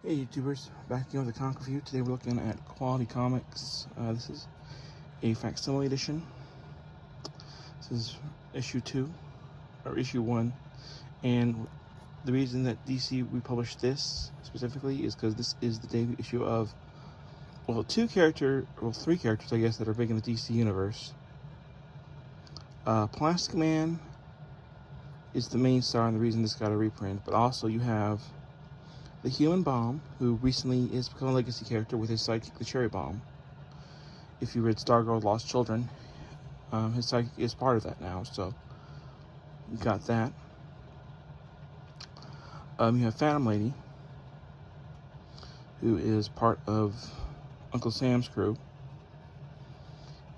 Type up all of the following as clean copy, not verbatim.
Hey YouTubers, back again with a comic review. Today we're looking at Quality Comics. This is a facsimile edition. This is issue 2, or issue 1. And the reason that DC republished this specifically is because this is the debut issue of, three characters, I guess, that are big in the DC universe. Plastic Man is the main star and the reason this got a reprint, but also you have the Human Bomb, who recently is become a legacy character with his sidekick, the Cherry Bomb. If you read Stargirl Lost Children, his sidekick is part of that now, so you got that. You have Phantom Lady, who is part of Uncle Sam's crew.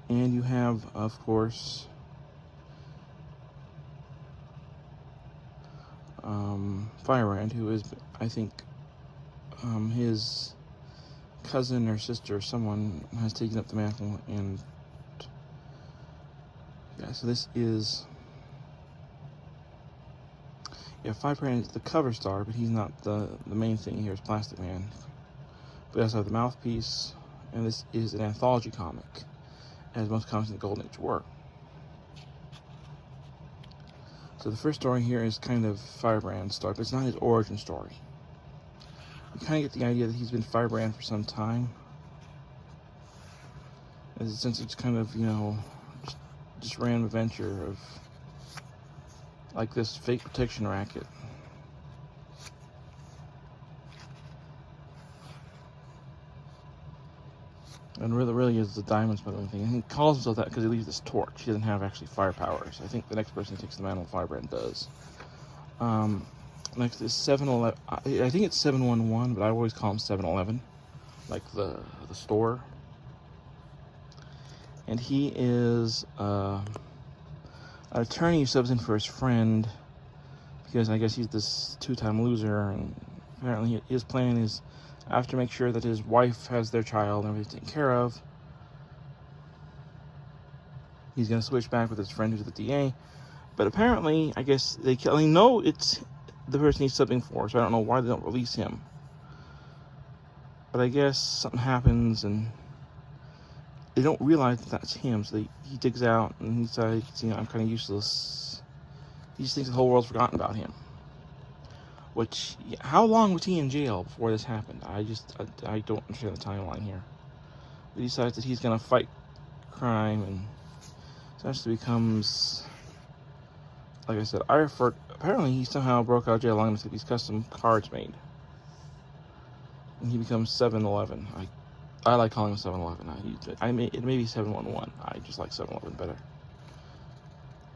And you have, of course, Firebrand, who is, I think, his cousin or sister or someone has taken up the mantle, and yeah, so this is, Firebrand is the cover star, but he's not the main thing here. Is Plastic Man. We also have the Mouthpiece, and this is an anthology comic, as most comics in the Golden Age were. So the first story here is kind of Firebrand's story, but it's not his origin story. You kind of get the idea that he's been Firebrand for some time. Since it's kind of, just random adventure of, like, this fake protection racket. And really is the diamond smuggling thing. And he calls himself that because he leaves this torch. He doesn't have actually fire powers. I think the next person who takes the mantle of Firebrand does. Next is 7-Eleven. I think it's 711, but I always call him 7-Eleven, like the store. And he is an attorney who subs in for his friend because I guess he's this two-time loser, and apparently his plan is, after make sure that his wife has their child and everything taken care of, he's going to switch back with his friend who's the DA. But apparently, I guess they know it's the person he's subbing for, so I don't know why they don't release him. But I guess something happens and they don't realize that that's him, so he digs out and he decides, I'm kind of useless. He just thinks the whole world's forgotten about him. Which, how long was he in jail before this happened? I don't understand the timeline here. But he decides that he's going to fight crime, and essentially becomes, like I said, apparently he somehow broke out of jail long enough to get these custom cards made. And he becomes 7-Eleven. I like calling him 7-Eleven. It may be 711. I just like 7-Eleven better.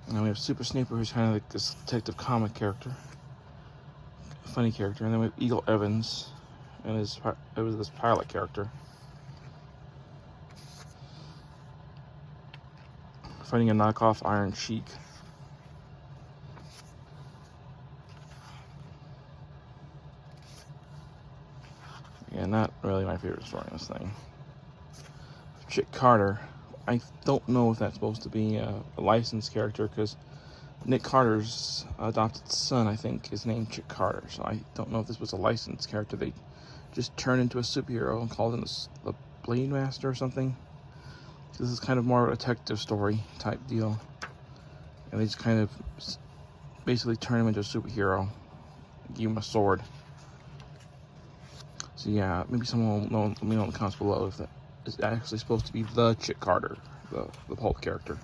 And then we have Super Snoopper, who's kind of like this detective comic character. Funny character. And then we have Eagle Evans, and it was this pilot character fighting a knockoff Iron Sheik. Yeah, not really my favorite story in this thing. Chick Carter, I don't know if that's supposed to be a licensed character, because Nick Carter's adopted son, I think, is named Chick Carter. So I don't know if this was a licensed character they just turned into a superhero and called him the Blade Master or something. This is kind of more of a detective story type deal. And they just kind of basically turn him into a superhero, give him a sword. So yeah, maybe someone will let me know in the comments below if that is actually supposed to be the Chick Carter, the pulp character.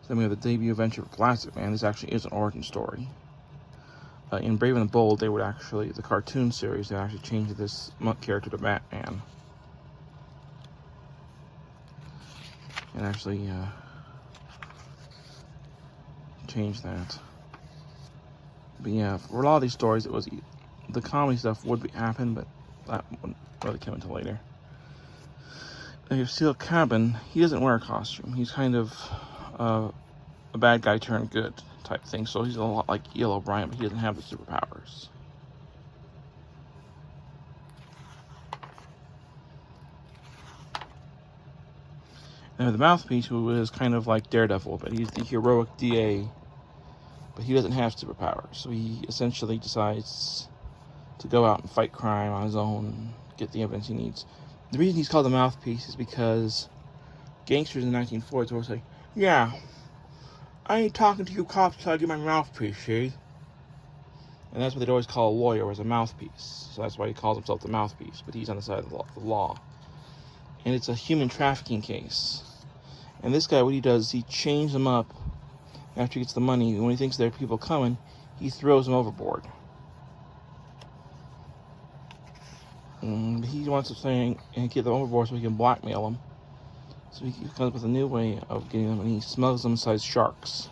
So then we have the debut adventure of Plastic Man. This actually is an origin story. In Brave and the Bold, the cartoon series, they actually changed this monk character to Batman. And actually changed that. But yeah, for a lot of these stories, it was the comedy stuff would happen, but that wouldn't really come until later. Then you have Steel Cabin. He doesn't wear a costume. He's kind of a bad guy turned good type thing. So he's a lot like E.L. O'Brien, but he doesn't have the superpowers. And the Mouthpiece, who is kind of like Daredevil, but he's the heroic DA, but he doesn't have superpowers. So he essentially decides to go out and fight crime on his own and get the evidence he needs. The reason he's called the mouthpiece is because gangsters in the 1940s were saying, yeah, I ain't talking to you cops till I get my mouthpiece, see? And that's what they'd always call a lawyer, was a mouthpiece. So that's why he calls himself the mouthpiece, but he's on the side of the law. And it's a human trafficking case. And this guy, what he does is he chains them up after he gets the money. And when he thinks there are people coming, he throws them overboard. And he wants to say and get them overboard so he can blackmail them. So he comes up with a new way of getting them, and he smuggles them inside sharks.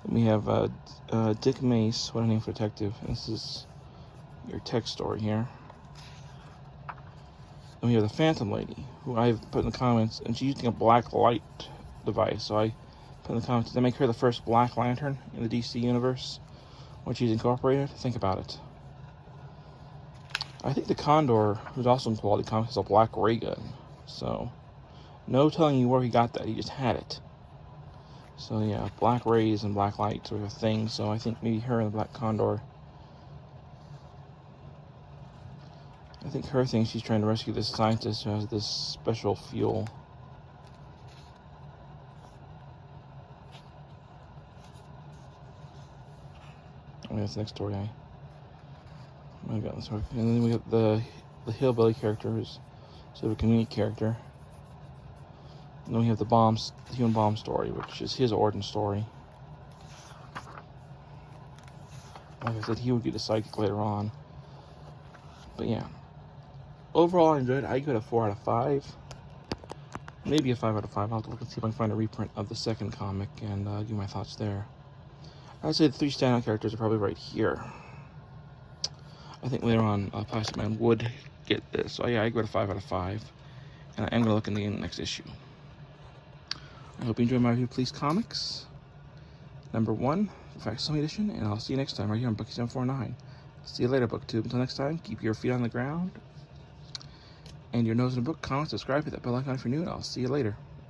Then we have Dick Mace, what a name for a detective. This is your text story here. Then we have the Phantom Lady, who I've put in the comments, and she's using a black light device. So I put in the comments, to make her the first Black Lantern in the DC universe when she's incorporated. Think about it. I think the Condor, who's also in Quality Comics, has a black ray gun. So, no telling you where he got that. He just had it. So yeah, black rays and black lights are a thing. So I think maybe her and the Black Condor. I think her thinks she's trying to rescue this scientist who has this special fuel. I mean, that's the next story I got this one. And then we got the hillbilly character, who's sort of a comedic character. And then we have the human bomb story, which is his origin story. Like I said, he would get a psychic later on. But yeah. Overall, I enjoyed it. I give it a 4 out of 5. Maybe a 5 out of 5. I'll have to look and see if I can find a reprint of the second comic and give my thoughts there. I'd say the 3 standout characters are probably right here. I think later on, Plastic Man would get this. So yeah, I give it a 5 out of 5. And I am going to look in the next issue. I hope you enjoyed my review of Police Comics #1, facsimile edition, and I'll see you next time right here on Bookie749. See you later, Booktube. Until next time, keep your feet on the ground and your nose in a book. Comment, subscribe, hit that bell icon if you're new, and I'll see you later.